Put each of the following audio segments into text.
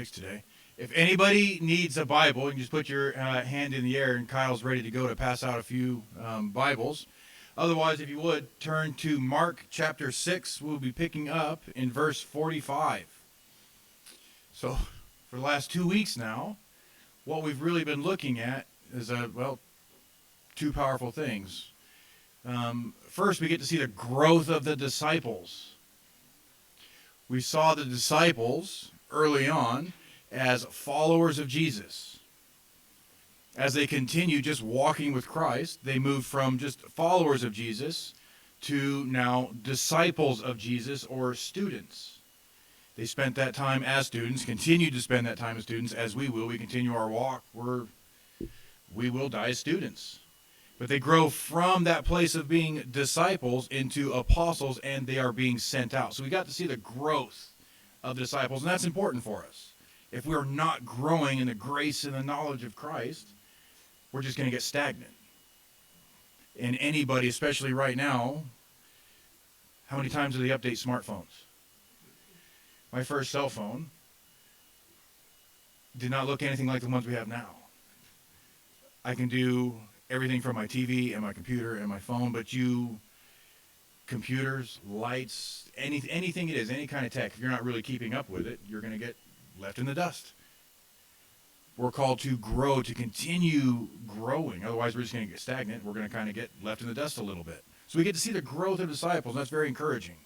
6 today. If anybody needs a Bible, you can just put your hand in the air, and Kyle's ready to go to pass out a few Bibles. Otherwise, if you would, turn to Mark chapter 6. We'll be picking up in verse 45. So, for the last 2 weeks now, what we've really been looking at is, two powerful things. First, we get to see the growth of the disciples. We saw the disciples early on as followers of Jesus. As they continue just walking with Christ, they move from just followers of Jesus to now disciples of Jesus, or students. They spent that time as students, continue to spend that time as students, as we will. We continue our walk. We will die as students. But they grow from that place of being disciples into apostles, and they are being sent out. So we got to see the growth of disciples, and that's important for us. If we're not growing in the grace and the knowledge of Christ, we're just going to get stagnant. And anybody, especially right now, how many times do they update smartphones? My first cell phone did not look anything like the ones we have now. I can do everything from my TV and my computer and my phone, but computers, lights, anything it is, any kind of tech, if you're not really keeping up with it, you're going to get left in the dust. We're called to grow, to continue growing. Otherwise, we're just going to get stagnant. We're going to kind of get left in the dust a little bit. So we get to see the growth of disciples, and that's very encouraging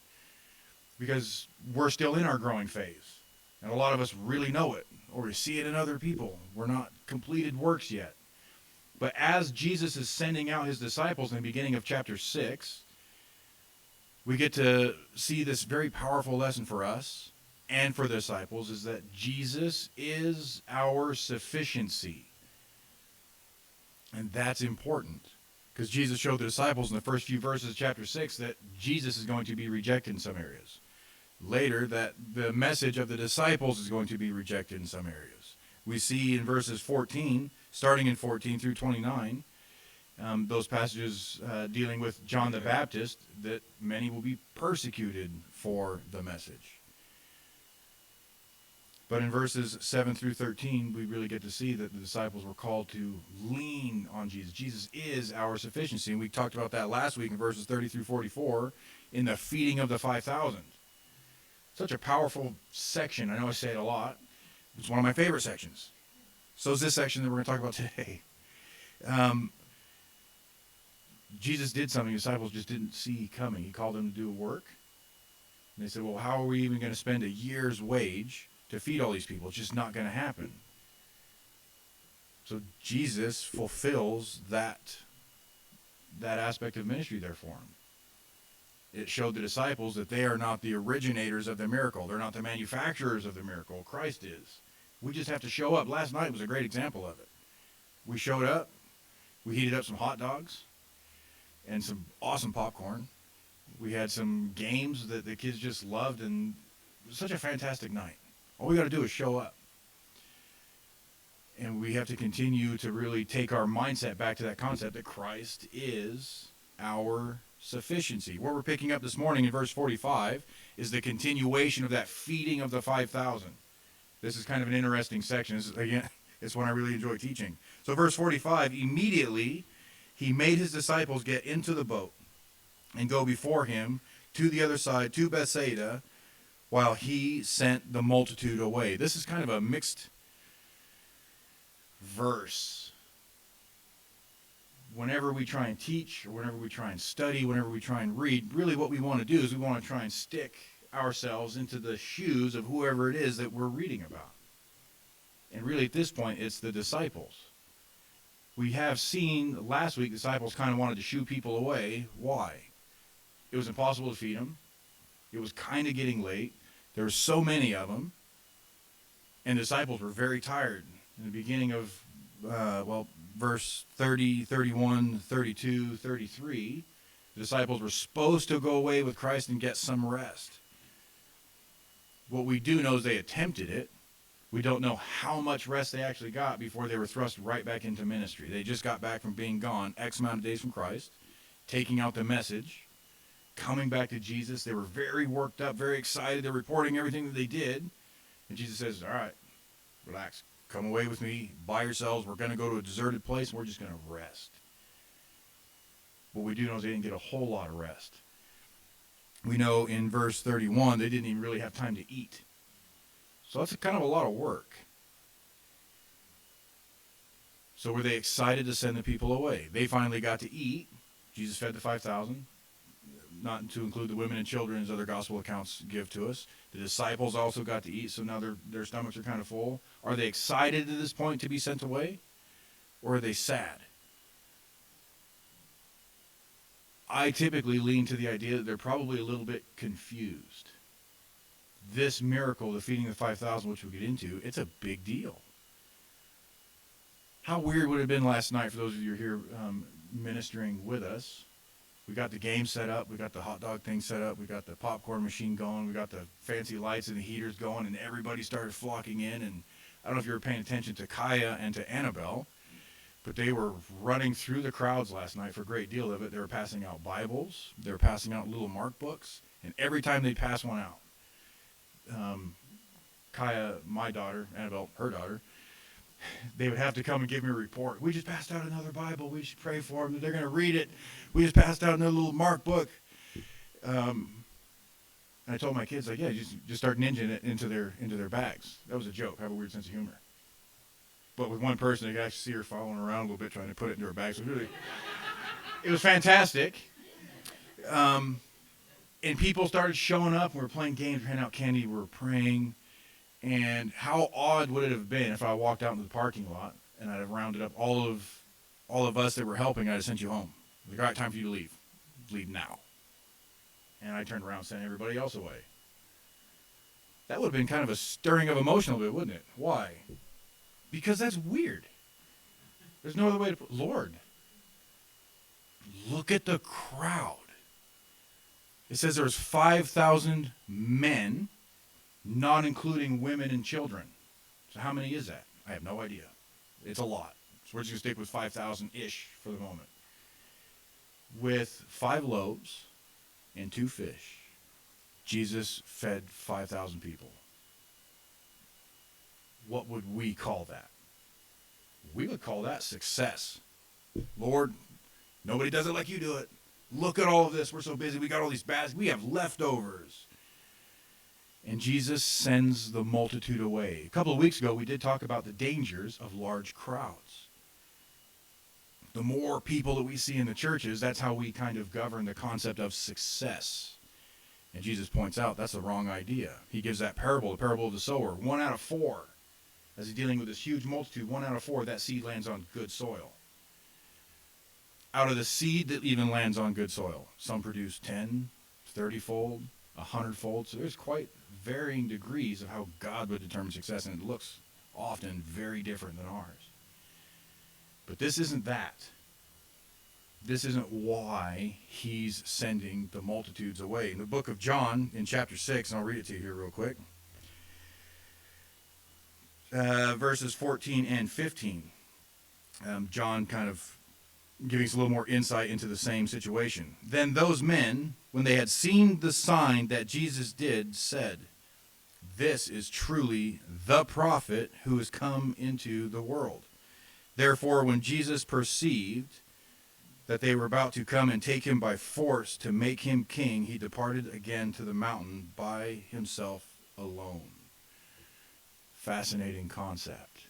because we're still in our growing phase. And a lot of us really know it, or we see it in other people. We're not completed works yet. But as Jesus is sending out his disciples in the beginning of chapter 6, we get to see this very powerful lesson for us and for the disciples, is that Jesus is our sufficiency. And that's important, because Jesus showed the disciples in the first few verses of chapter 6 that Jesus is going to be rejected in some areas. Later, that the message of the disciples is going to be rejected in some areas. We see in verses 14, starting in 14 through 29, those passages dealing with John the Baptist, that many will be persecuted for the message. But in verses 7 through 13, we really get to see that the disciples were called to lean on Jesus. Jesus is our sufficiency. And we talked about that last week in verses 30 through 44 in the feeding of the 5,000. Such a powerful section. I know I say it a lot. It's one of my favorite sections. So is this section that we're going to talk about today. Jesus did something the disciples just didn't see coming. He called them to do a work. And they said, well, how are we even going to spend a year's wage to feed all these people? It's just not going to happen. So Jesus fulfills that aspect of ministry there for him. It showed the disciples that they are not the originators of the miracle. They're not the manufacturers of the miracle. Christ is. We just have to show up. Last night was a great example of it. We showed up. We heated up some hot dogs and some awesome popcorn. We had some games that the kids just loved, and it was such a fantastic night. All we got to do is show up. And we have to continue to really take our mindset back to that concept that Christ is our sufficiency. What we're picking up this morning in verse 45 is the continuation of that feeding of the 5,000. This is kind of an interesting section. This is, again, it's one I really enjoy teaching. So verse 45, immediately he made his disciples get into the boat and go before him to the other side, to Bethsaida, while he sent the multitude away. This is kind of a mixed verse. Whenever we try and teach, or whenever we try and study, whenever we try and read, really what we want to do is we want to try and stick ourselves into the shoes of whoever it is that we're reading about. And really at this point, it's the disciples. We have seen last week, disciples kind of wanted to shoo people away. Why? It was impossible to feed them. It was kind of getting late. There were so many of them. And the disciples were very tired. In the beginning of, verse 30, 31, 32, 33, the disciples were supposed to go away with Christ and get some rest. What we do know is they attempted it. We don't know how much rest they actually got before they were thrust right back into ministry. They just got back from being gone X amount of days from Christ, taking out the message, coming back to Jesus. They were very worked up, very excited. They're reporting everything that they did. And Jesus says, all right, relax. Come away with me by yourselves. We're going to go to a deserted place, and we're just going to rest. What we do know is they didn't get a whole lot of rest. We know in verse 31, they didn't even really have time to eat. So that's kind of a lot of work. So were they excited to send the people away? They finally got to eat. Jesus fed the 5,000, not to include the women and children as other gospel accounts give to us. The disciples also got to eat, so now their stomachs are kind of full. Are they excited at this point to be sent away? Or are they sad? I typically lean to the idea that they're probably a little bit confused. This miracle, the feeding of the 5,000, which we'll get into, it's a big deal. How weird would it have been last night for those of you who are here ministering with us? We got the game set up. We got the hot dog thing set up. We got the popcorn machine going. We got the fancy lights and the heaters going, and everybody started flocking in. And I don't know if you were paying attention to Kaya and to Annabelle, but they were running through the crowds last night for a great deal of it. They were passing out Bibles. They were passing out little mark books. And every time they pass one out, Kaya, my daughter, Annabelle, her daughter, they would have to come and give me a report. We just passed out another Bible. We should pray for them. They're going to read it. We just passed out another little mark book. And I told my kids, like, yeah, just start ninjing it into their bags. That was a joke. I have a weird sense of humor. But with one person, you could actually see her following around a little bit, trying to put it into her bag. So it was fantastic. And people started showing up. We were playing games, handing out candy. We were praying. And how odd would it have been if I walked out into the parking lot and I'd have rounded up all of us that were helping, I'd have sent you home. Like, all right, time for you to leave. Leave now. And I turned around and sent everybody else away. That would have been kind of a stirring of emotion a bit, wouldn't it? Why? Because that's weird. There's no other way to put it. Lord, look at the crowd. It says there was 5,000 men, not including women and children. So how many is that? I have no idea. It's a lot. So we're just going to stick with 5,000-ish for the moment. With 5 loaves and 2 fish, Jesus fed 5,000 people. What would we call that? We would call that success. Lord, nobody does it like you do it. Look at all of this. We're so busy. We got all these baskets. We have leftovers. And Jesus sends the multitude away. A couple of weeks ago, we did talk about the dangers of large crowds. The more people that we see in the churches, that's how we kind of govern the concept of success. And Jesus points out that's the wrong idea. He gives that parable, the parable of the sower. 1 out of 4, as he's dealing with this huge multitude, 1 out of 4, that seed lands on good soil. Out of the seed that even lands on good soil, some produce 10, 30-fold, 100-fold. So there's quite varying degrees of how God would determine success, and it looks often very different than ours. But this isn't that. This isn't why he's sending the multitudes away. In the book of John, in chapter 6, and I'll read it to you here real quick, verses 14 and 15, John kind of giving us a little more insight into the same situation. Then those men, when they had seen the sign that Jesus did, said, "This is truly the prophet who has come into the world." Therefore, when Jesus perceived that they were about to come and take him by force to make him king, he departed again to the mountain by himself alone. Fascinating concept.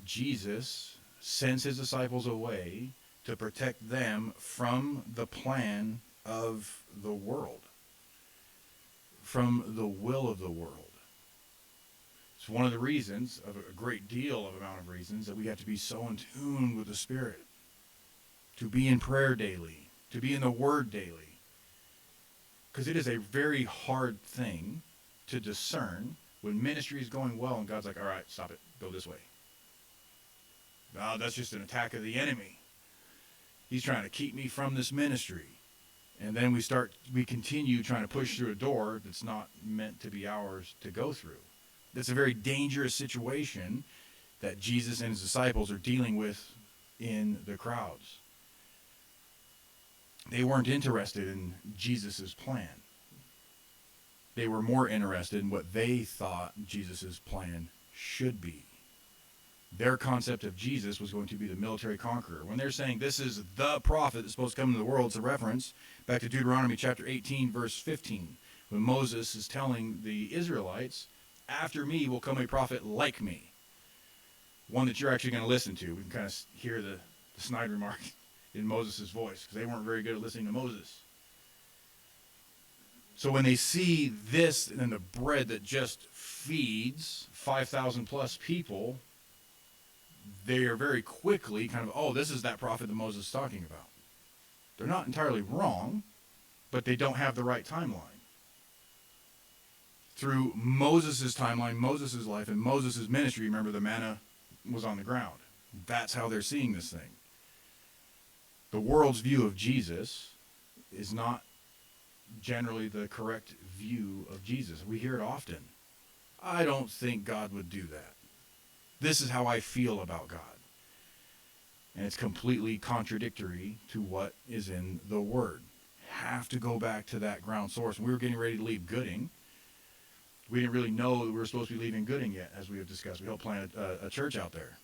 Jesus sends his disciples away to protect them from the plan of the world, from the will of the world. It's one of the reasons, of a great deal of amount of reasons, that we have to be so in tune with the Spirit, to be in prayer daily, to be in the Word daily. Because it is a very hard thing to discern when ministry is going well and God's like, all right, stop it, go this way. No, that's just an attack of the enemy. He's trying to keep me from this ministry. And then we continue trying to push through a door that's not meant to be ours to go through. That's a very dangerous situation that Jesus and his disciples are dealing with in the crowds. They weren't interested in Jesus' plan. They were more interested in what they thought Jesus' plan should be. Their concept of Jesus was going to be the military conqueror. When they're saying this is the prophet that's supposed to come into the world, it's a reference back to Deuteronomy chapter 18, verse 15, when Moses is telling the Israelites, after me will come a prophet like me, one that you're actually going to listen to. We can kind of hear the snide remark in Moses' voice, because they weren't very good at listening to Moses. So when they see this and the bread that just feeds 5,000 plus people, they are very quickly kind of, oh, this is that prophet that Moses is talking about. They're not entirely wrong, but they don't have the right timeline. Through Moses' timeline, Moses' life, and Moses' ministry, remember, the manna was on the ground. That's how they're seeing this thing. The world's view of Jesus is not generally the correct view of Jesus. We hear it often. I don't think God would do that. This is how I feel about God. And it's completely contradictory to what is in the Word. Have to go back to that ground source. When we were getting ready to leave Gooding, we didn't really know that we were supposed to be leaving Gooding yet, as we have discussed. We helped plant a church out there.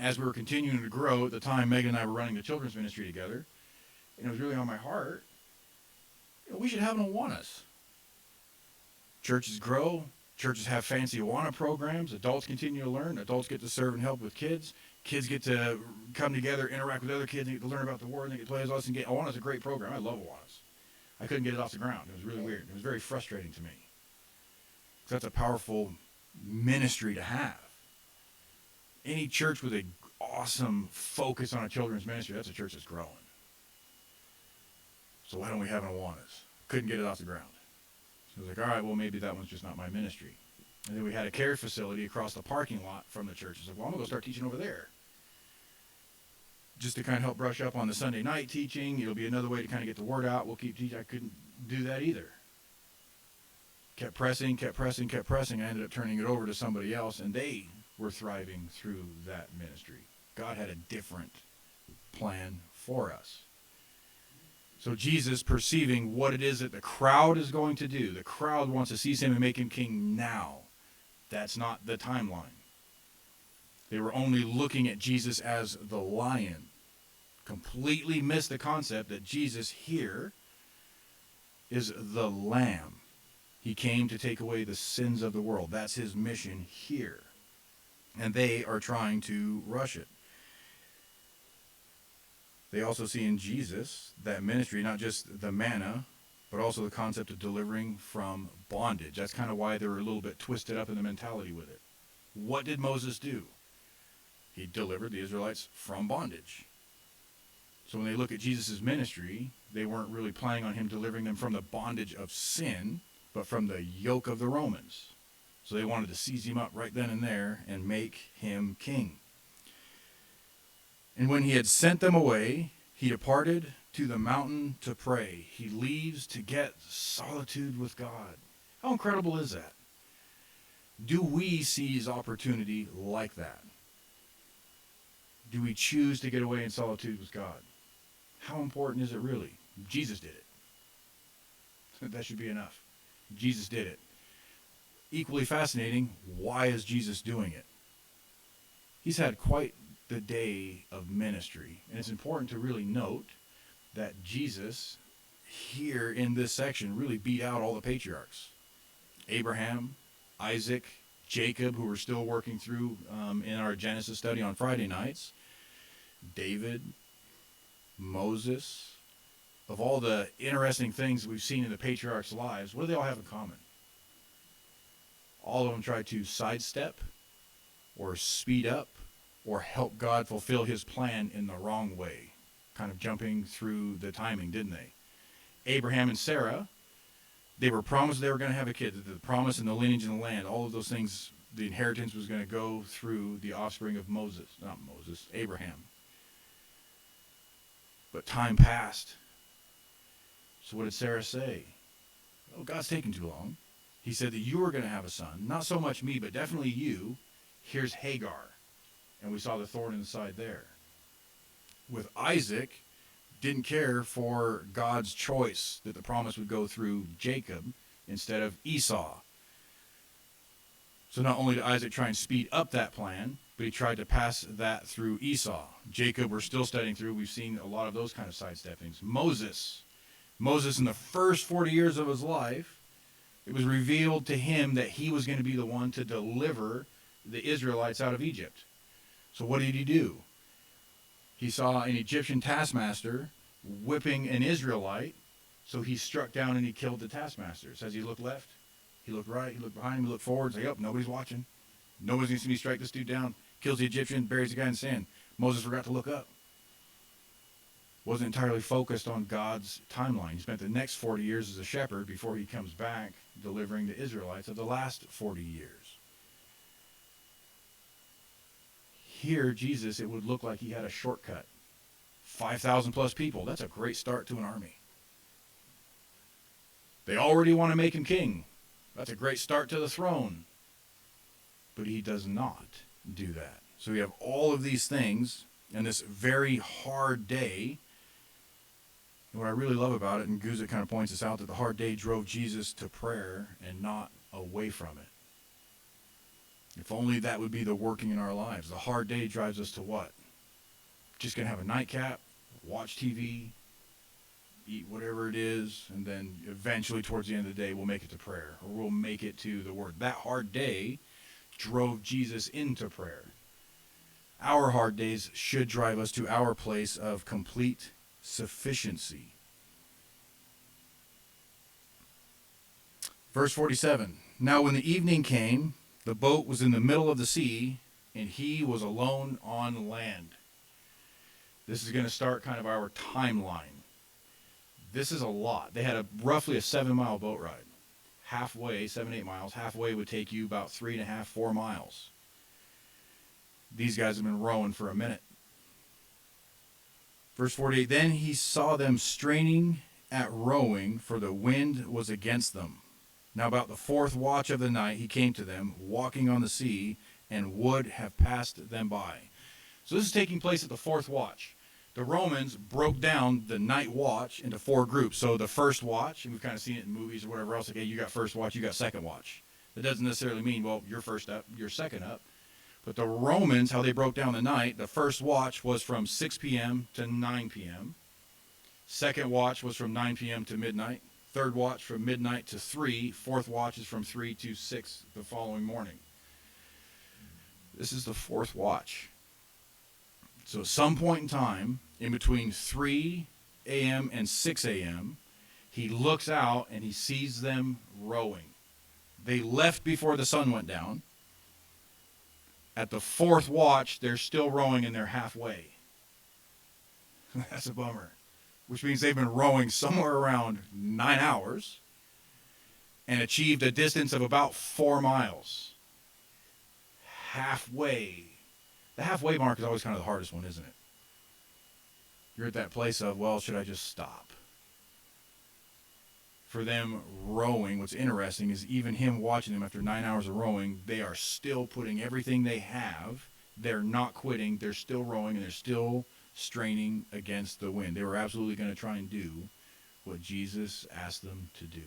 As we were continuing to grow, at the time, Megan and I were running the children's ministry together, and it was really on my heart, we should have an Awanas. Churches grow. Churches have fancy Awana programs. Adults continue to learn. Adults get to serve and help with kids. Kids get to come together, interact with other kids, and get to learn about the Word, and they get to play with us. And Awana's a great program. I love Awanas. I couldn't get it off the ground. It was really weird. It was very frustrating to me. That's a powerful ministry to have. Any church with an awesome focus on a children's ministry, that's a church that's growing. So why don't we have an Awanas? Couldn't get it off the ground. So I was like, all right, well, maybe that one's just not my ministry. And then we had a care facility across the parking lot from the church. I was like, well, I'm going to go start teaching over there. Just to kind of help brush up on the Sunday night teaching. It'll be another way to kind of get the word out. We'll keep teaching. I couldn't do that either. Kept pressing. I ended up turning it over to somebody else, and they were thriving through that ministry. God had a different plan for us. So Jesus, perceiving what it is that the crowd is going to do, the crowd wants to seize him and make him king now. That's not the timeline. They were only looking at Jesus as the lion. Completely missed the concept that Jesus here is the lamb. He came to take away the sins of the world. That's his mission here. And they are trying to rush it. They also see in Jesus that ministry, not just the manna, but also the concept of delivering from bondage. That's kind of why they were a little bit twisted up in the mentality with it. What did Moses do? He delivered the Israelites from bondage. So when they look at Jesus' ministry, they weren't really planning on him delivering them from the bondage of sin, but from the yoke of the Romans. So they wanted to seize him up right then and there and make him king. And when he had sent them away, he departed to the mountain to pray. He leaves to get solitude with God. How incredible is that? Do we seize opportunity like that? Do we choose to get away in solitude with God? How important is it really? Jesus did it. That should be enough. Jesus did it. Equally fascinating, why is Jesus doing it? He's had quite the day of ministry. And it's important to really note that Jesus, here in this section, really beat out all the patriarchs. Abraham, Isaac, Jacob, who we're still working through in our Genesis study on Friday nights, David, Moses. Of all the interesting things we've seen in the patriarchs' lives, what do they all have in common? All of them tried to sidestep or speed up or help God fulfill his plan in the wrong way, kind of jumping through the timing, didn't they? Abraham and Sarah, they were promised they were going to have a kid, the promise and the lineage and the land, all of those things, the inheritance was going to go through the offspring of Abraham. But time passed. So what did Sarah say? Oh, God's taking too long. He said that you were going to have a son. Not so much me, but definitely you. Here's Hagar. And we saw the thorn in the side there. With Isaac, didn't care for God's choice that the promise would go through Jacob instead of Esau. So not only did Isaac try and speed up that plan, but he tried to pass that through Esau. Jacob, we're still studying through. We've seen a lot of those kind of sidesteppings. Moses, in the first 40 years of his life, it was revealed to him that he was going to be the one to deliver the Israelites out of Egypt. So what did he do? He saw an Egyptian taskmaster whipping an Israelite, so he struck down and he killed the taskmaster. It says he looked left, he looked right, he looked behind him, he looked forward. He's like, oh, nobody's watching. Nobody's going to see me strike this dude down. Kills the Egyptian, buries the guy in sand. Moses forgot to look up. Wasn't entirely focused on God's timeline. He spent the next 40 years as a shepherd before he comes back delivering the Israelites of the last 40 years. Here, Jesus, it would look like he had a shortcut. 5,000 plus people. That's a great start to an army. They already want to make him king. That's a great start to the throne. But he does not do that. So we have all of these things and this very hard day. And what I really love about it, and Guza kind of points this out, that the hard day drove Jesus to prayer and not away from it. If only that would be the working in our lives. The hard day drives us to what? Just going to have a nightcap, watch TV, eat whatever it is, and then eventually towards the end of the day we'll make it to prayer, or we'll make it to the Word. That hard day drove Jesus into prayer. Our hard days should drive us to our place of complete sufficiency. Verse 47, now when the evening came, the boat was in the middle of the sea, and he was alone on land. This is going to start kind of our timeline. This is a lot. They had roughly a 7-mile boat ride. Halfway, 7-8 miles, halfway would take you about 3.5, 4 miles. These guys have been rowing for a minute. Verse 48, then he saw them straining at rowing, for the wind was against them. Now about the 4th watch of the night he came to them, walking on the sea, and would have passed them by. So this is taking place at the 4th watch. The Romans broke down the night watch into 4 groups. So the first watch, and we've kind of seen it in movies or whatever else, okay, you got first watch, you got second watch. That doesn't necessarily mean, well, you're first up, you're second up. But the Romans, how they broke down the night, the first watch was from 6 p.m. to 9 p.m. Second watch was from 9 p.m. to midnight. Third watch from midnight to 3. Fourth watch is from 3 to 6 the following morning. This is the 4th watch. So at some point in time, in between 3 a.m. and 6 a.m., he looks out and he sees them rowing. They left before the sun went down. At the 4th watch, they're still rowing and they're halfway. That's a bummer. Which means they've been rowing somewhere around 9 hours and achieved a distance of about 4 miles. Halfway. The halfway mark is always kind of the hardest one, isn't it? You're at that place of, well, should I just stop? For them rowing, what's interesting is even him watching them after 9 hours of rowing, they are still putting everything they have. They're not quitting. They're still rowing, and they're still straining against the wind. They were absolutely going to try and do what Jesus asked them to do.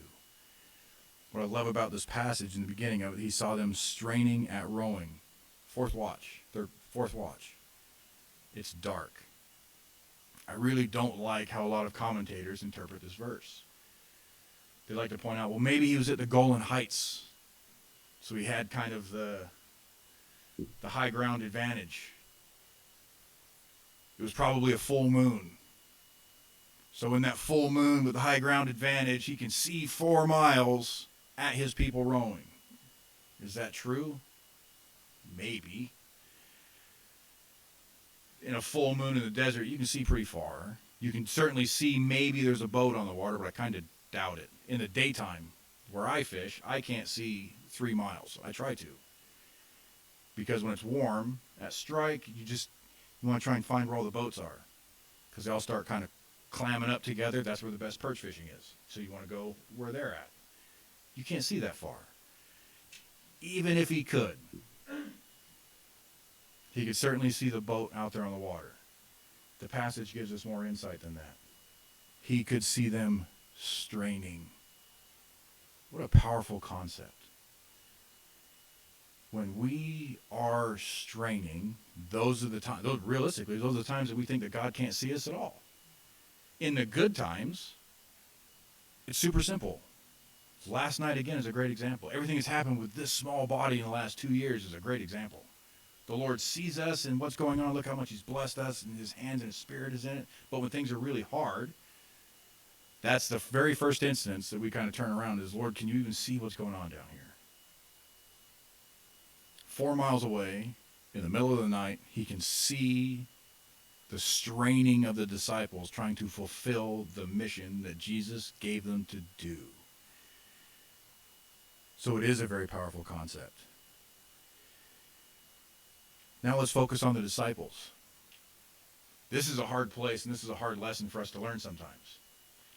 What I love about this passage in the beginning of it, he saw them straining at rowing. 4th watch. 4th watch. It's dark. I really don't like how a lot of commentators interpret this verse. They like to point out, well, maybe he was at the Golan Heights, so he had kind of the high ground advantage. It was probably a full moon. So in that full moon with the high ground advantage, he can see 4 miles at his people rowing. Is that true? Maybe. In a full moon in the desert, you can see pretty far. You can certainly see maybe there's a boat on the water, but I kind of doubt it. In the daytime, where I fish, I can't see 3 miles. I try to. Because when it's warm, at strike, you want to try and find where all the boats are. Because they all start kind of clamming up together. That's where the best perch fishing is. So you want to go where they're at. You can't see that far. Even if he could. He could certainly see the boat out there on the water. The passage gives us more insight than that. He could see them straining. What a powerful concept. When we are straining, those are the times, realistically, those are the times that we think that God can't see us at all. In the good times, it's super simple. Last night, again, is a great example. Everything that's happened with this small body in the last 2 years is a great example. The Lord sees us and what's going on. Look how much he's blessed us, and his hands and his spirit is in it. But when things are really hard, that's the very first instance that we kind of turn around is, Lord, can you even see what's going on down here? 4 miles away, in the middle of the night, he can see the straining of the disciples trying to fulfill the mission that Jesus gave them to do. So it is a very powerful concept. Now let's focus on the disciples. This is a hard place, and this is a hard lesson for us to learn sometimes.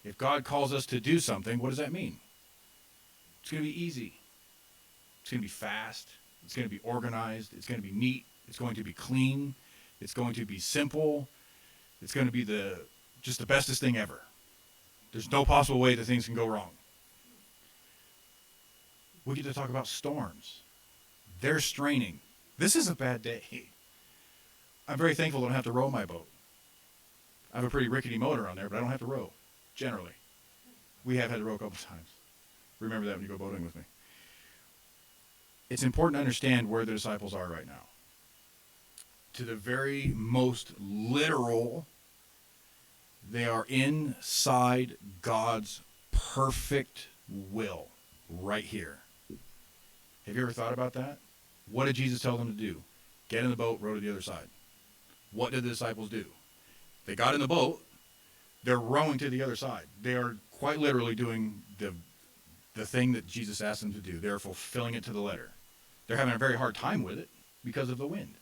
If God calls us to do something, what does that mean? It's going to be easy. It's going to be fast. It's going to be organized. It's going to be neat. It's going to be clean. It's going to be simple. It's going to be just the bestest thing ever. There's no possible way that things can go wrong. We get to talk about storms. They're straining. This is a bad day. I'm very thankful I don't have to row my boat. I have a pretty rickety motor on there, but I don't have to row, generally. We have had to row a couple times. Remember that when you go boating with me. It's important to understand where the disciples are right now. To the very most literal, they are inside God's perfect will right here. Have you ever thought about that? What did Jesus tell them to do? Get in the boat, row to the other side. What did the disciples do? They got in the boat. They're rowing to the other side. They are quite literally doing the thing that Jesus asked them to do. They're fulfilling it to the letter. They're having a very hard time with it because of the wind.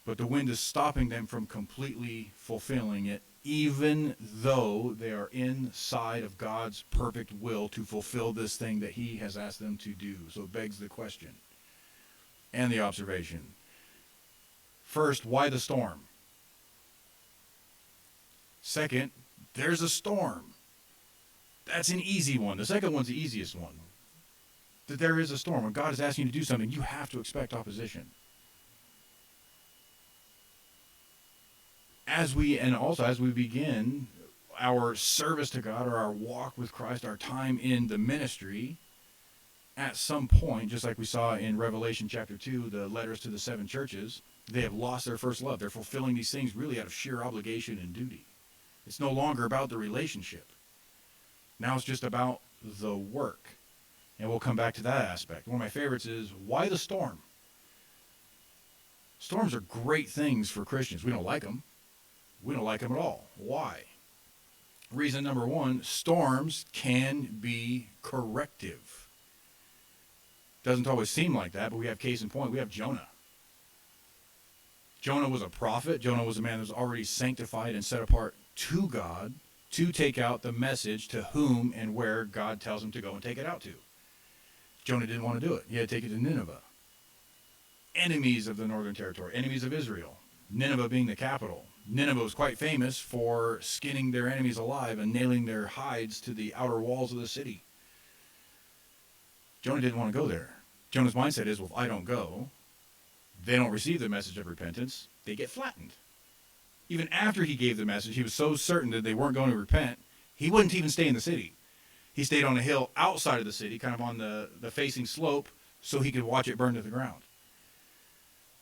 But the wind is stopping them from completely fulfilling it, even though they are inside of God's perfect will to fulfill this thing that he has asked them to do. So it begs the question and the observation. First, why the storm? Second, there's a storm. That's an easy one. The second one's the easiest one. That there is a storm. When God is asking you to do something, you have to expect opposition. As we begin our service to God or our walk with Christ, our time in the ministry, at some point, just like we saw in Revelation chapter 2, the letters to the 7 churches, they have lost their first love. They're fulfilling these things really out of sheer obligation and duty. It's no longer about the relationship. Now it's just about the work. And we'll come back to that aspect. One of my favorites is, why the storm? Storms are great things for Christians. We don't like them. We don't like them at all. Why? Reason number one, storms can be corrective. Doesn't always seem like that, but we have case in point. We have Jonah. Jonah was a prophet. Jonah was a man that was already sanctified and set apart to God to take out the message to whom and where God tells him to go and take it out to. Jonah didn't want to do it. He had to take it to Nineveh. Enemies of the northern territory, enemies of Israel. Nineveh being the capital. Nineveh was quite famous for skinning their enemies alive and nailing their hides to the outer walls of the city. Jonah didn't want to go there. Jonah's mindset is, well, if I don't go, they don't receive the message of repentance. They get flattened. Even after he gave the message, he was so certain that they weren't going to repent, he wouldn't even stay in the city. He stayed on a hill outside of the city, kind of on the facing slope, so he could watch it burn to the ground.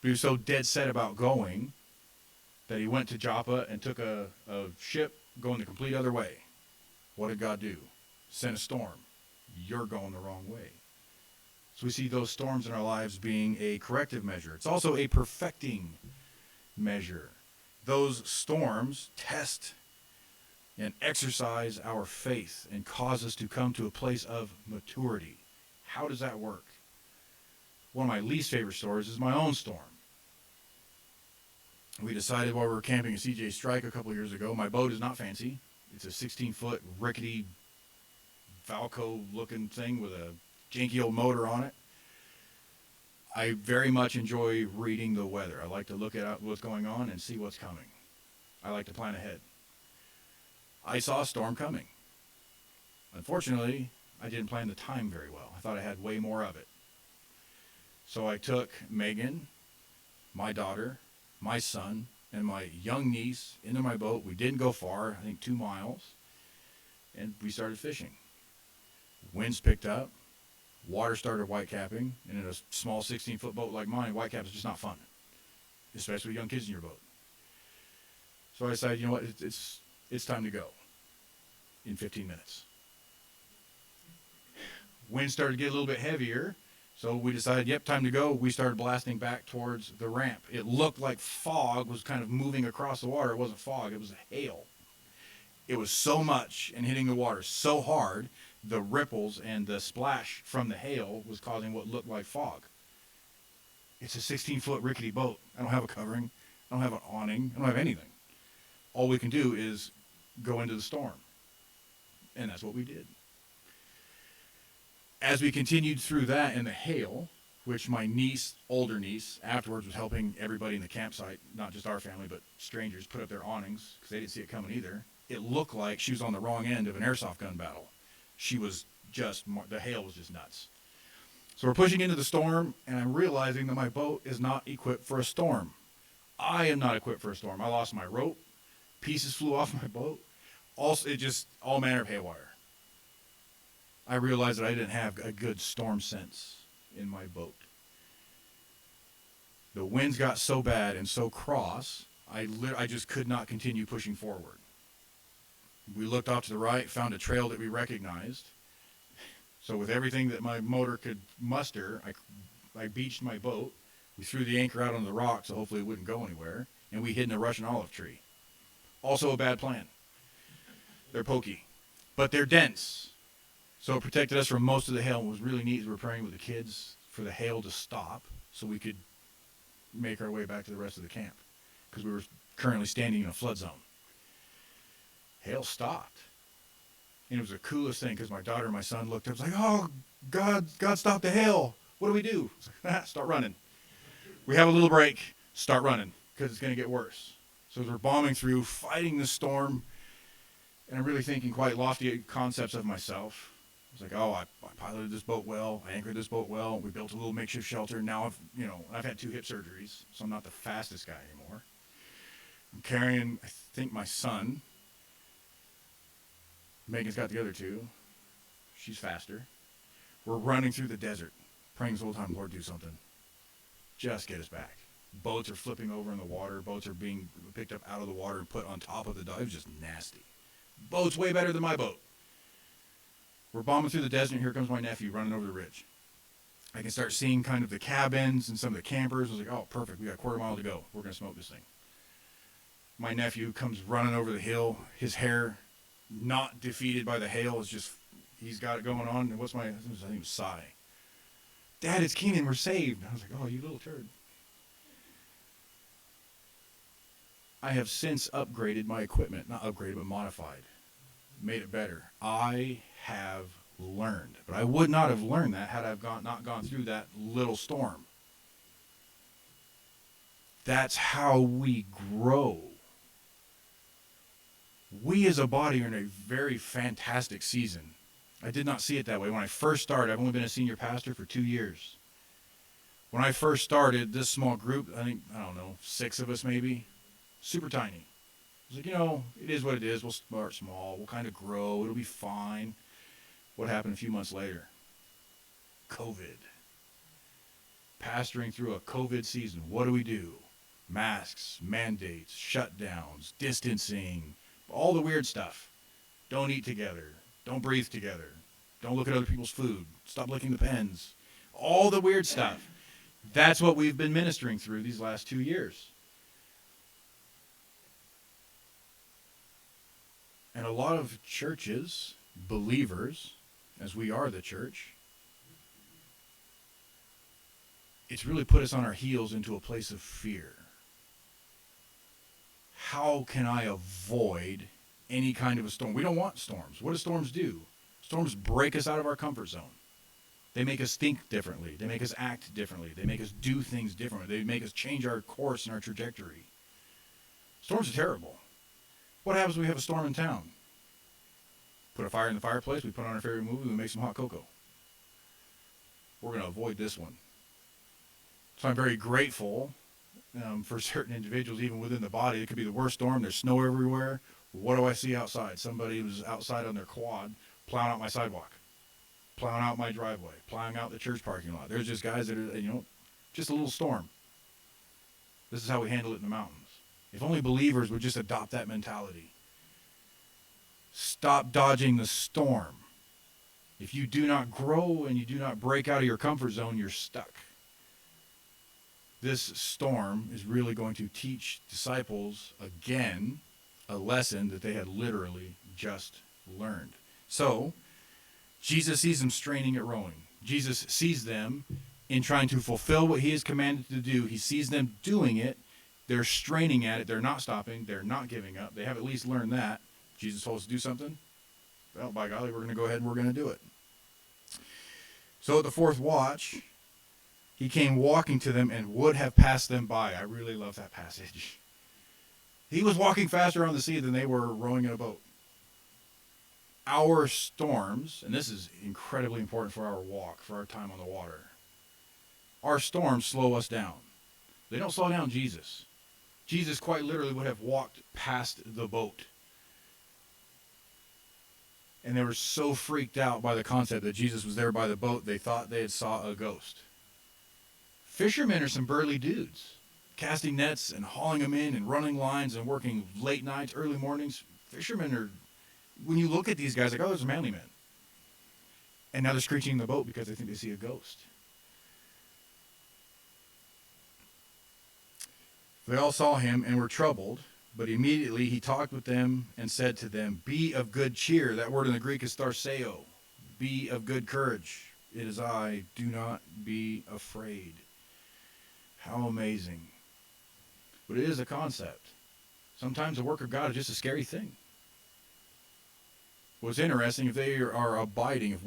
But he was so dead set about going that he went to Joppa and took a ship going the complete other way. What did God do? Send a storm. You're going the wrong way. So we see those storms in our lives being a corrective measure. It's also a perfecting measure. Those storms test and exercise our faith and cause us to come to a place of maturity. How does that work? One of my least favorite stories is my own storm. We decided while we were camping at CJ Strike a couple years ago, my boat is not fancy. It's a 16-foot rickety Valco-looking thing with a janky old motor on it. I very much enjoy reading the weather. I like to look at what's going on and see what's coming. I like to plan ahead. I saw a storm coming. Unfortunately, I didn't plan the time very well. I thought I had way more of it. So I took Megan, my daughter, my son, and my young niece into my boat. We didn't go far, I think 2 miles, and we started fishing. Winds picked up, water started whitecapping, and in a small 16-foot boat like mine, whitecap is just not fun, especially with young kids in your boat. So I decided, you know what, it's time to go in 15 minutes. Wind started to get a little bit heavier, so we decided, yep, time to go. We started blasting back towards the ramp. It looked like fog was kind of moving across the water. It wasn't fog, it was hail. It was so much and hitting the water so hard, the ripples and the splash from the hail was causing what looked like fog. It's a 16-foot rickety boat. I don't have a covering. I don't have an awning. I don't have anything. All we can do is go into the storm. And that's what we did. As we continued through that and the hail, which my niece, older niece, afterwards was helping everybody in the campsite, not just our family, but strangers, put up their awnings because they didn't see it coming either. It looked like she was on the wrong end of an airsoft gun battle. She was just, the hail was just nuts. So we're pushing into the storm, and I'm realizing that my boat is not equipped for a storm. I am not equipped for a storm. I lost my rope. Pieces flew off my boat. Also, it just, all manner of haywire. I realized that I didn't have a good storm sense in my boat. The winds got so bad and so cross, I just could not continue pushing forward. We looked off to the right, found a trail that we recognized. So with everything that my motor could muster, I beached my boat. We threw the anchor out on the rock so hopefully it wouldn't go anywhere, and we hid in a Russian olive tree. Also a bad plan. They're pokey, but they're dense. So it protected us from most of the hail. What was really neat is we were praying with the kids for the hail to stop so we could make our way back to the rest of the camp because we were currently standing in a flood zone. Hail stopped. And it was the coolest thing because my daughter and my son looked up. It was like, oh, God stopped the hail. What do we do? It's like, start running. We have a little break. Start running because it's going to get worse. So as we're bombing through, fighting the storm, and I'm really thinking quite lofty concepts of myself. I was like, oh, I piloted this boat well. I anchored this boat well. We built a little makeshift shelter. Now I've had 2 hip surgeries, so I'm not the fastest guy anymore. I'm carrying, I think, my son. Megan's got the other 2. She's faster. We're running through the desert, praying this whole time, Lord, do something. Just get us back. Boats are flipping over in the water. Boats are being picked up out of the water and put on top of the dock. It was just nasty. Boat's way better than my boat. We're bombing through the desert, and here comes my nephew running over the ridge. I can start seeing kind of the cabins and some of the campers. I was like, oh, perfect. We got a quarter mile to go. We're going to smoke this thing. My nephew comes running over the hill. His hair, not defeated by the hail, is just, he's got it going on. And I think it was Cy. Dad, it's Keenan. We're saved. I was like, oh, you little turd. I have since upgraded my equipment. Not upgraded, but modified. Made it better. I have learned. But I would not have learned that had I not gone through that little storm. That's how we grow. We as a body are in a very fantastic season. I did not see it that way. When I first started, I've only been a senior pastor for 2 years. When I first started this small group, I don't know, 6 of us maybe, super tiny. I was like, it is what it is. We'll start small. We'll kind of grow. It'll be fine. What happened a few months later? COVID. Pastoring through a COVID season. What do? Masks, mandates, shutdowns, distancing, all the weird stuff. Don't eat together. Don't breathe together. Don't look at other people's food. Stop licking the pens. All the weird stuff. That's what we've been ministering through these last 2 years. And a lot of churches, believers, as we are the church, it's really put us on our heels into a place of fear. How can I avoid any kind of a storm? We don't want storms. What do storms do? Storms break us out of our comfort zone. They make us think differently. They make us act differently. They make us do things differently. They make us change our course and our trajectory. Storms are terrible. What happens when we have a storm in town? Put a fire in the fireplace, we put on our favorite movie, we make some hot cocoa. We're going to avoid this one. So I'm very grateful for certain individuals, even within the body. It could be the worst storm. There's snow everywhere. What do I see outside? Somebody who's outside on their quad plowing out my sidewalk, plowing out my driveway, plowing out the church parking lot. There's just guys that are, just a little storm. This is how we handle it in the mountains. If only believers would just adopt that mentality. Stop dodging the storm. If you do not grow and you do not break out of your comfort zone, you're stuck. This storm is really going to teach disciples again a lesson that they had literally just learned. So, Jesus sees them straining at rowing. Jesus sees them in trying to fulfill what he is commanded to do. He sees them doing it. They're straining at it. They're not stopping. They're not giving up. They have at least learned that. Jesus told us to do something. Well, by golly, we're going to go ahead and we're going to do it. So at the fourth watch, he came walking to them and would have passed them by. I really love that passage. He was walking faster on the sea than they were rowing in a boat. Our storms, and this is incredibly important for our walk, for our time on the water, our storms slow us down. They don't slow down Jesus. Jesus quite literally would have walked past the boat. And they were so freaked out by the concept that Jesus was there by the boat, they thought they had saw a ghost. Fishermen are some burly dudes, casting nets and hauling them in and running lines and working late nights, early mornings. Fishermen are, when you look at these guys, like, oh, those are manly men. And now they're screeching in the boat because they think they see a ghost. They all saw him and were troubled, but immediately he talked with them and said to them, be of good cheer. That word in the Greek is tharseo. Be of good courage. It is I. Do not be afraid. How amazing. But it is a concept. Sometimes the work of God is just a scary thing. What's interesting, if we are abiding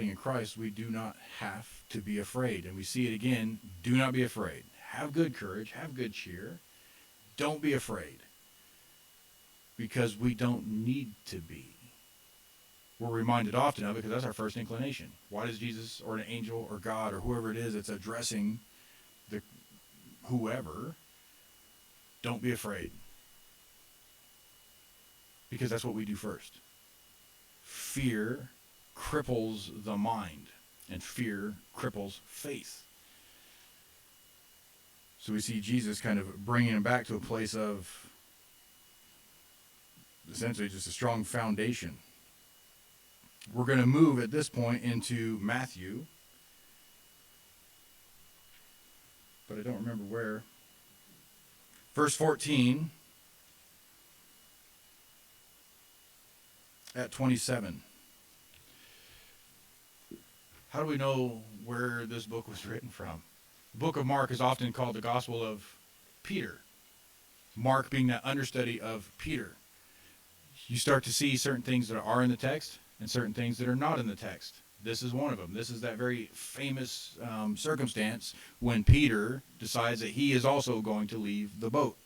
in Christ, we do not have to be afraid. And we see it again, do not be afraid. Have good courage, have good cheer. Don't be afraid. Because we don't need to be. We're reminded often of it because that's our first inclination. Why does Jesus or an angel or God or whoever it is that's addressing the whoever, don't be afraid? Because that's what we do first. Fear cripples the mind, and fear cripples faith. So we see Jesus kind of bringing him back to a place of essentially just a strong foundation. We're going to move at this point into Matthew, but I don't remember where. Verse 14 at 27. How do we know where this book was written from? The book of Mark is often called the Gospel of Peter. Mark being that understudy of Peter. You start to see certain things that are in the text and certain things that are not in the text. This is one of them. This is that very famous circumstance when Peter decides that he is also going to leave the boat.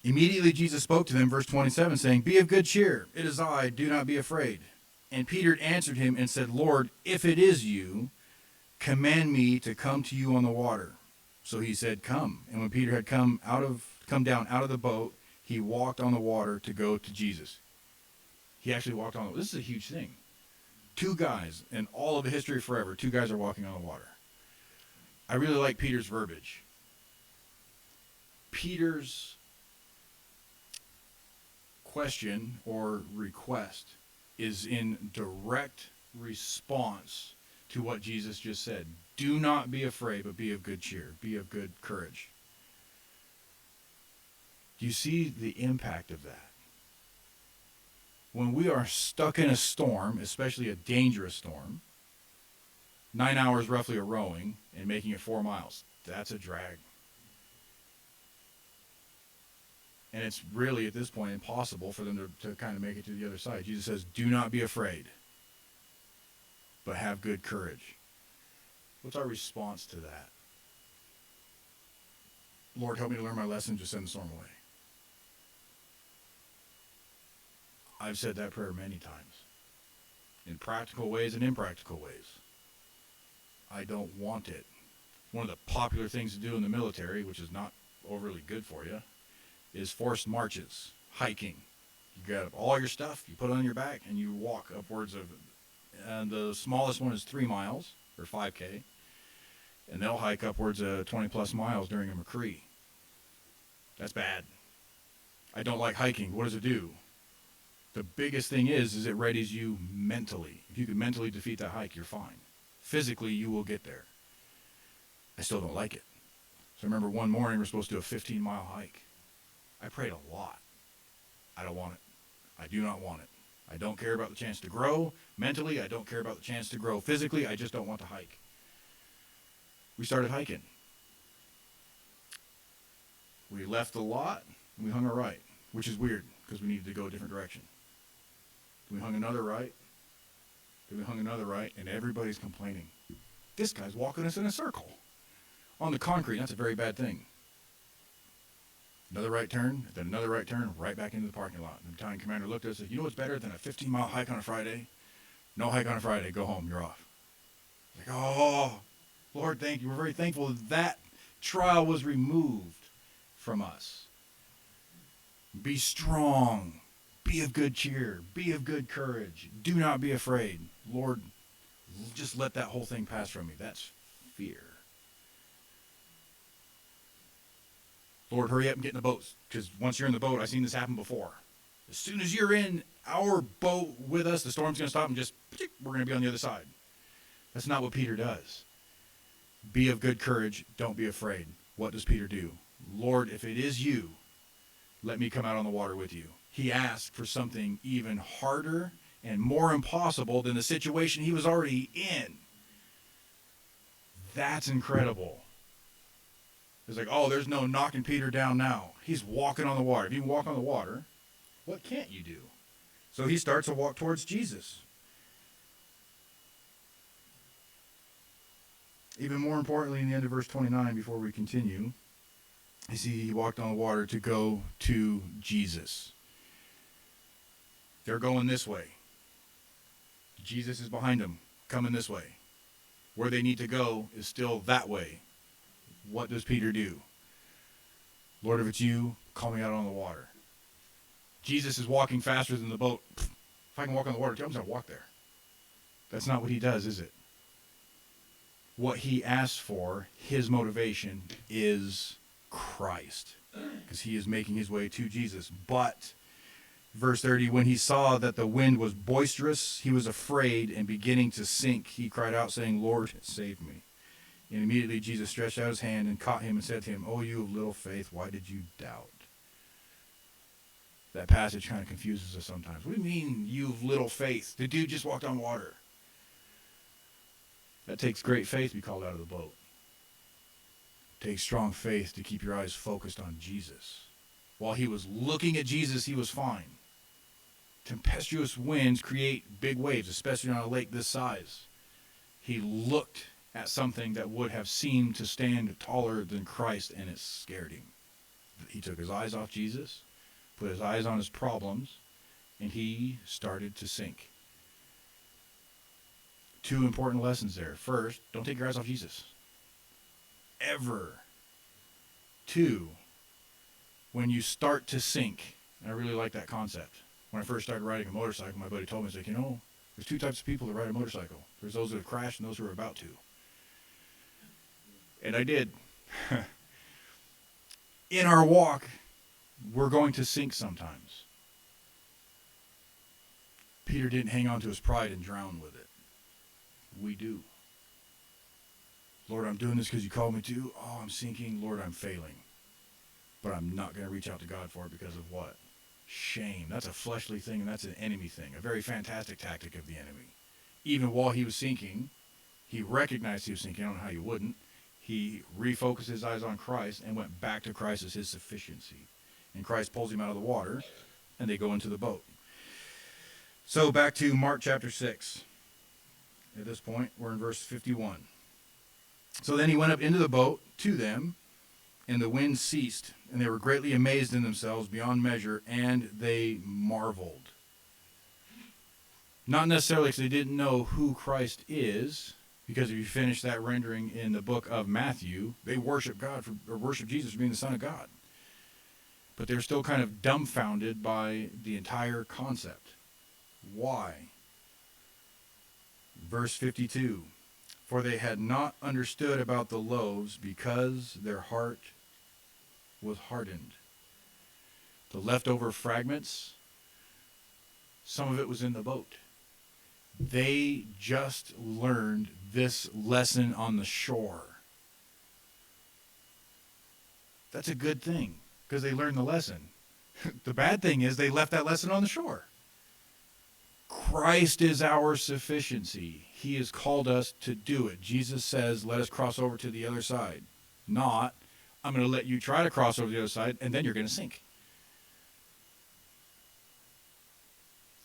Immediately Jesus spoke to them, verse 27, saying, be of good cheer. It is I. Do not be afraid. And Peter answered him and said, Lord, if it is you, command me to come to you on the water. So he said, come. And when Peter had come down out of the boat, he walked on the water to go to Jesus. He actually walked on the water. This is a huge thing. Two guys in all of the history of forever, two guys are walking on the water. I really like Peter's verbiage. Peter's question or request is in direct response to what Jesus just said. Do not be afraid, but be of good cheer. Be of good courage. Do you see the impact of that? When we are stuck in a storm, especially a dangerous storm, 9 hours roughly of rowing and making it 4 miles, that's a drag. And it's really, at this point, impossible for them to kind of make it to the other side. Jesus says, do not be afraid, but have good courage. What's our response to that? Lord, help me to learn my lesson, just send the storm away. I've said that prayer many times, in practical ways and impractical ways. I don't want it. one of the popular things to do in the military, which is not overly good for you, is forced marches, hiking. You grab all your stuff, you put it on your back, and you walk upwards of, and the smallest one is 3 miles, or 5K, and they'll hike upwards of 20 plus miles during a McCree. That's bad. I don't like hiking. What does it do? The biggest thing is it readies you mentally. If you can mentally defeat that hike, you're fine. Physically, you will get there. I still don't like it. So I remember one morning we're supposed to do a 15-mile hike. I prayed a lot. I don't want it. I do not want it. I don't care about the chance to grow. Mentally, I don't care about the chance to grow. Physically, I just don't want to hike. We started hiking. We left the lot, and we hung a right, which is weird because we needed to go a different direction. We hung another right. Then we hung another right, and everybody's complaining. This guy's walking us in a circle. On the concrete, that's a very bad thing. Another right turn, then another right turn, right back into the parking lot. And the battalion commander looked at us and said, you know what's better than a 15-mile hike on a Friday? No hike on a Friday. Go home. You're off. Like, oh, Lord, thank you. We're very thankful that trial was removed from us. Be strong. Be of good cheer. Be of good courage. Do not be afraid. Lord, just let that whole thing pass from me. That's fear. Lord, hurry up and get in the boats, because once you're in the boat, I've seen this happen before. As soon as you're in our boat with us, the storm's going to stop and just, we're going to be on the other side. That's not what Peter does. Be of good courage. Don't be afraid. What does Peter do? Lord, if it is you, let me come out on the water with you. He asked for something even harder and more impossible than the situation he was already in. That's incredible. It's like, oh, there's no knocking Peter down now. He's walking on the water. If you can walk on the water, what can't you do? So he starts to walk towards Jesus. Even more importantly, in the end of verse 29, before we continue, you see he walked on the water to go to Jesus. They're going this way. Jesus is behind them, coming this way. Where they need to go is still that way. What does Peter do? Lord, if it's you, call me out on the water. Jesus is walking faster than the boat. If I can walk on the water, I'm just going to walk there. That's not what he does, is it? What he asks for, his motivation, is Christ. Because he is making his way to Jesus. But, verse 30, when he saw that the wind was boisterous, he was afraid, and beginning to sink, he cried out, saying, Lord, save me. And immediately Jesus stretched out his hand and caught him and said to him, oh, you of little faith, why did you doubt? That passage kind of confuses us sometimes. What do you mean, you of little faith? The dude just walked on water. That takes great faith to be called out of the boat. It takes strong faith to keep your eyes focused on Jesus. While he was looking at Jesus, he was fine. Tempestuous winds create big waves, especially on a lake this size. He looked at something that would have seemed to stand taller than Christ, and it scared him. He took his eyes off Jesus, put his eyes on his problems, and he started to sink. Two important lessons there. First, don't take your eyes off Jesus. Ever. Two, when you start to sink, and I really like that concept. When I first started riding a motorcycle, my buddy told me, he's like, there's two types of people that ride a motorcycle. There's those that have crashed and those who are about to. And I did. In our walk, we're going to sink sometimes. Peter didn't hang on to his pride and drown with it. We do. Lord, I'm doing this because you called me to. Oh, I'm sinking. Lord, I'm failing. But I'm not going to reach out to God for it because of what? Shame. That's a fleshly thing, and that's an enemy thing. A very fantastic tactic of the enemy. Even while he was sinking, he recognized he was sinking. I don't know how you wouldn't. He refocused his eyes on Christ and went back to Christ as his sufficiency. And Christ pulls him out of the water, and they go into the boat. So back to Mark chapter 6. At this point, we're in verse 51. So then he went up into the boat to them, and the wind ceased, and they were greatly amazed in themselves beyond measure, and they marveled. Not necessarily because they didn't know who Christ is, Because if you finish that rendering in the book of Matthew, they worship Jesus for being the Son of God. But they're still kind of dumbfounded by the entire concept. Why? Verse 52, for they had not understood about the loaves because their heart was hardened. The leftover fragments, some of it was in the boat. They just learned this lesson on the shore. That's a good thing, because they learned the lesson. The bad thing is they left that lesson on the shore. Christ is our sufficiency. He has called us to do it. Jesus says, let us cross over to the other side. Not, I'm going to let you try to cross over the other side, and then you're going to sink.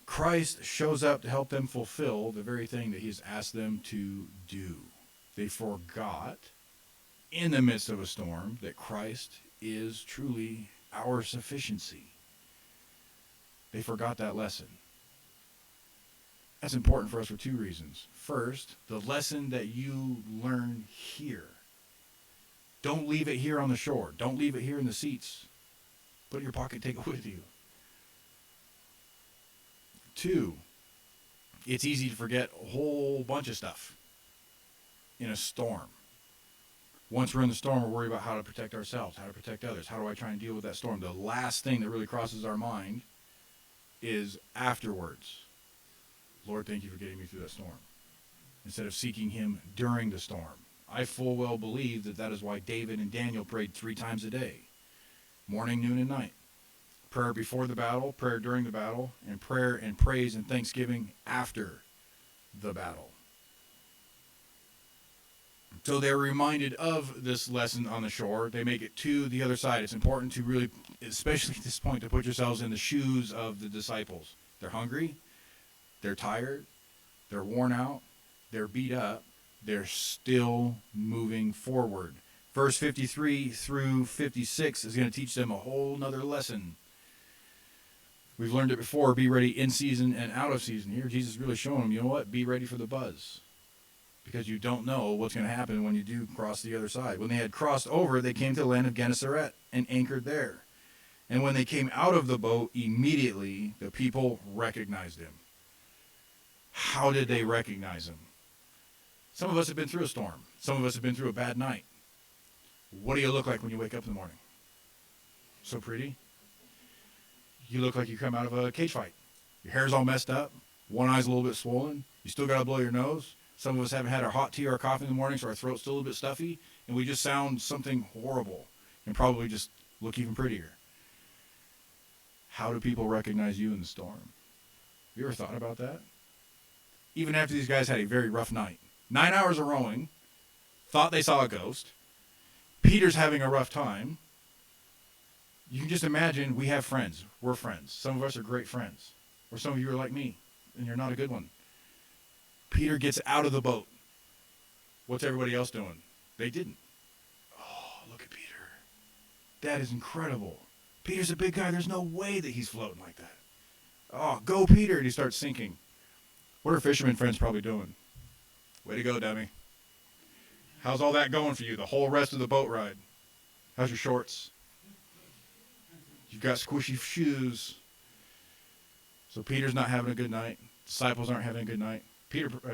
Christ shows up to help them fulfill the very thing that he's asked them to do. They forgot, in the midst of a storm, that Christ is truly our sufficiency. They forgot that lesson. That's important for us for two reasons. First, the lesson that you learn here. Don't leave it here on the shore. Don't leave it here in the seats. Put it in your pocket, take it with you. Two, it's easy to forget a whole bunch of stuff in a storm. Once we're in the storm, we're worried about how to protect ourselves, how to protect others. How do I try and deal with that storm? The last thing that really crosses our mind is afterwards. Lord, thank you for getting me through that storm. Instead of seeking him during the storm. I full well believe that that is why David and Daniel prayed 3 times a day. Morning, noon, and night. Prayer before the battle, prayer during the battle, and prayer and praise and thanksgiving after the battle. So they're reminded of this lesson on the shore. They make it to the other side. It's important to really, especially at this point, to put yourselves in the shoes of the disciples. They're hungry. They're tired. They're worn out. They're beat up. They're still moving forward. Verse 53 through 56 is going to teach them a whole nother lesson. We've learned it before. Be ready in season and out of season. Here, Jesus is really showing them, you know what? Be ready for the buzz. Because you don't know what's going to happen when you do cross the other side. When they had crossed over, they came to the land of Gennesaret and anchored there. And when they came out of the boat, immediately the people recognized him. How did they recognize him? Some of us have been through a storm. Some of us have been through a bad night. What do you look like when you wake up in the morning? So pretty. You look like you come out of a cage fight. Your hair's all messed up. One eye's a little bit swollen. You still got to blow your nose. Some of us haven't had our hot tea or our coffee in the morning, so our throat's still a little bit stuffy, and we just sound something horrible and probably just look even prettier. How do people recognize you in the storm? You ever thought about that? Even after these guys had a very rough night. 9 hours of rowing, thought they saw a ghost. Peter's having a rough time. You can just imagine, we have friends. We're friends. Some of us are great friends. Or some of you are like me, and you're not a good one. Peter gets out of the boat. What's everybody else doing? They didn't. Oh, look at Peter. That is incredible. Peter's a big guy. There's no way that he's floating like that. Oh, go Peter. And he starts sinking. What are fishermen friends probably doing? Way to go, dummy. How's all that going for you? The whole rest of the boat ride. How's your shorts? You've got squishy shoes. So Peter's not having a good night. Disciples aren't having a good night.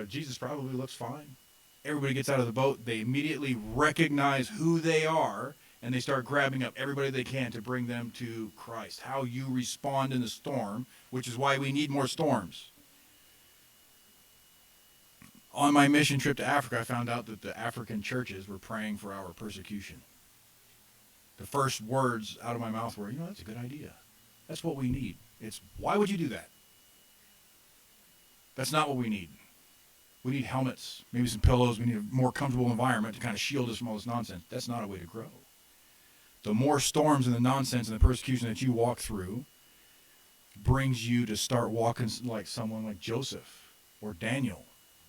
Jesus probably looks fine. Everybody gets out of the boat. They immediately recognize who they are, and they start grabbing up everybody they can to bring them to Christ. How you respond in the storm, which is why we need more storms. On my mission trip to Africa, I found out that the African churches were praying for our persecution. The first words out of my mouth were, that's a good idea. That's what we need. It's, why would you do that? That's not what we need. We need helmets, maybe some pillows. We need a more comfortable environment to kind of shield us from all this nonsense. That's not a way to grow. The more storms and the nonsense and the persecution that you walk through brings you to start walking like someone like Joseph or Daniel.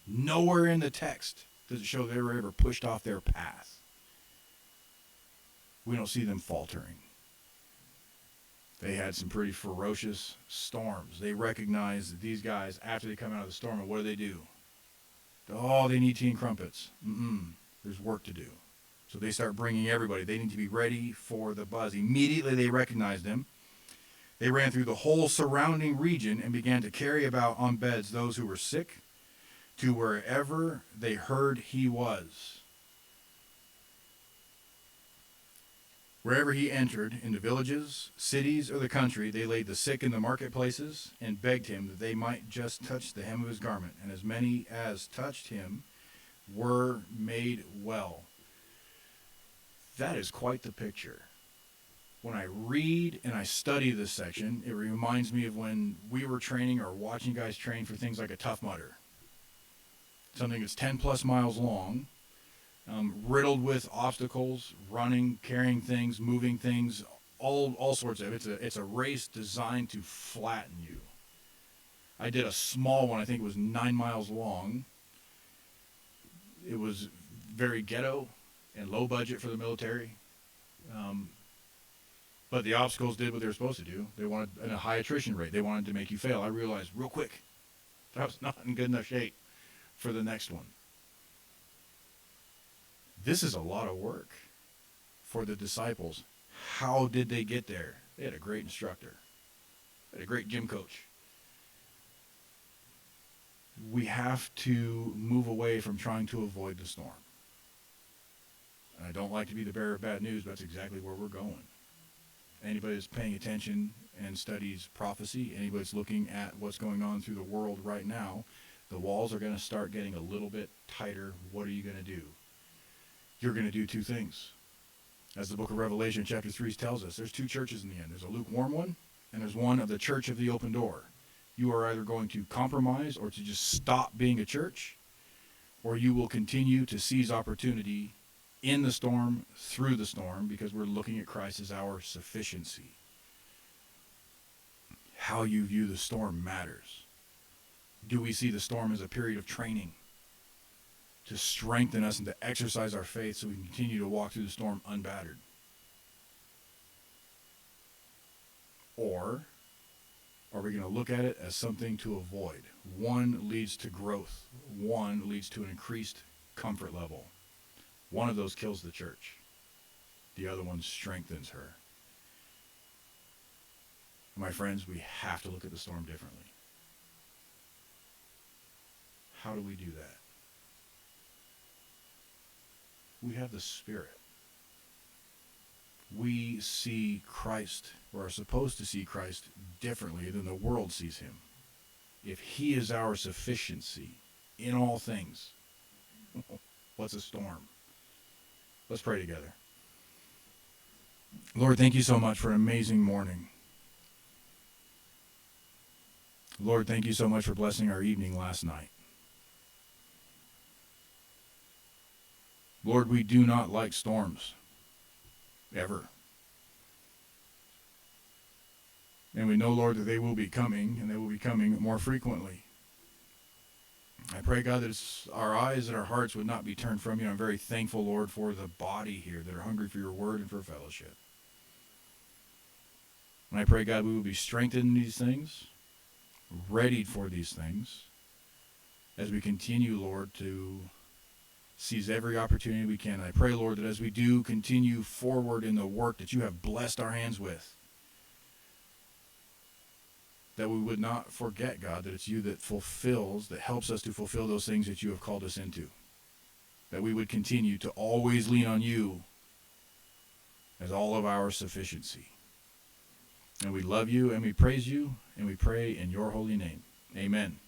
Nowhere in the text does it show they were ever pushed off their path. We don't see them faltering. They had some pretty ferocious storms. They recognized that these guys, after they come out of the storm, what do? Oh, they need tea and crumpets. There's work to do. So they start bringing everybody. They need to be ready for the buzz. Immediately they recognized him. They ran through the whole surrounding region and began to carry about on beds those who were sick to wherever they heard he was. Wherever he entered, in the villages, cities, or the country, they laid the sick in the marketplaces and begged him that they might just touch the hem of his garment. And as many as touched him were made well. That is quite the picture. When I read and I study this section, it reminds me of when we were training or watching guys train for things like a Tough Mudder. Something that's 10 plus miles long, riddled with obstacles, running, carrying things, moving things, all sorts of it. It's a race designed to flatten you. I did a small one, I think it was 9 miles long. It was very ghetto and low budget for the military. But the obstacles did what they were supposed to do. They wanted a high attrition rate. They wanted to make you fail. I realized real quick that I was not in good enough shape for the next one. This is a lot of work for the disciples. How did they get there? They had a great instructor. They had a great gym coach. We have to move away from trying to avoid the storm. And I don't like to be the bearer of bad news, but that's exactly where we're going. Anybody that's paying attention and studies prophecy, anybody that's looking at what's going on through the world right now, the walls are going to start getting a little bit tighter. What are you going to do? You're going to do two things. As the book of Revelation chapter 3 tells us, there's two churches in the end. There's a lukewarm one, and there's one of the church of the open door. You are either going to compromise or to just stop being a church, or you will continue to seize opportunity in the storm, through the storm, because we're looking at Christ as our sufficiency. How you view the storm matters. Do we see the storm as a period of training to strengthen us and to exercise our faith so we can continue to walk through the storm unbattered? Or are we going to look at it as something to avoid? One leads to growth. One leads to an increased comfort level. One of those kills the church. The other one strengthens her. My friends, we have to look at the storm differently. How do we do that? We have the Spirit. We see Christ, or are supposed to see Christ, differently than the world sees him. If he is our sufficiency in all things, what's a storm? Let's pray together. Lord, thank you so much for an amazing morning. Lord, thank you so much for blessing our evening last night. Lord, we do not like storms, ever. And we know, Lord, that they will be coming, and they will be coming more frequently. I pray, God, that our eyes and our hearts would not be turned from you. I'm very thankful, Lord, for the body here that are hungry for your word and for fellowship. And I pray, God, we will be strengthened in these things, readied for these things, as we continue, Lord, to seize every opportunity we can. And I pray, Lord, that as we do continue forward in the work that you have blessed our hands with, that we would not forget, God, that it's you that fulfills, that helps us to fulfill those things that you have called us into. That we would continue to always lean on you as all of our sufficiency. And we love you and we praise you and we pray in your holy name. Amen.